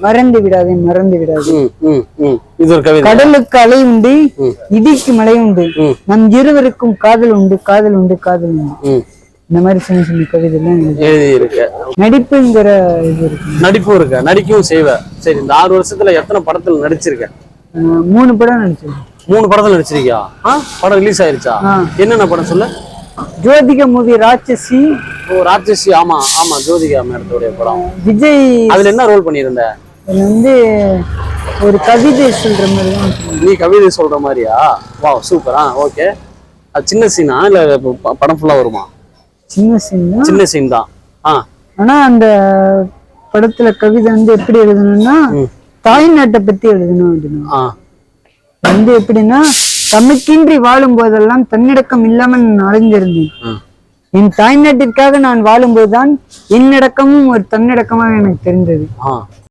மறந்து விடாதே மறந்து விடாதே. இது ஒரு கவிதை. கடலுக்கு அலை உண்டு, இடிக்கு மழை உண்டு, நம் இருவருக்கும் காதல் உண்டு, காதல் உண்டு, காதல் உண்டு. இந்த மாதிரி சின்ன சின்ன கவிதை எல்லாம் எழுதி இருக்கு. நடிப்புங்கிற இது இருக்கு. நடிப்பும் இருக்கு, நடிக்கவும் செய்வ. சரி, இந்த 6 வருஷத்துல எத்தனை படத்துல நடிச்சிருக்க? 3 படம் நடிச்சிருக்கேன். 3 படத்துல நடிச்சிருக்கியா? படம் ரிலீஸ் ஆயிருச்சா? என்னென்ன படம் சொல்லு? ஜோதிகா மூவி ராட்சசி. ஓ, ராட்சசி. ஆமா ஆமா, ஜோதிகா மேடத்தோடைய படம். விஜய் அதுல என்ன ரோல் பண்ணியிருந்த? அதுல வந்து ஒரு கவிதை சொல்ற மாதிரி தான். நீ கவிதை சொல்ற மாதிரியா? வா, சூப்பரா. ஓகே. அது சின்ன சீனா இல்ல படம் ஃபுல்லா வருமா? சின்ன சீன் தான். சின்ன சீன் தான். ஆனா அந்த படத்துல கவிதை வந்து எப்படி எழுதணும்னா தாய்நாட்டை பத்தி எழுதணும். வந்து எப்படின்னா, தமக்கின்றி வாழும் போதெல்லாம் தன்னடக்கம் இல்லாமல் நான் அலைஞ்சிருந்தேன். என் தாய்நாட்டிற்காக நான் வாழும்போதுதான் என்னடக்கமும் ஒரு தன்னடக்கமாக எனக்கு தெரிந்தது.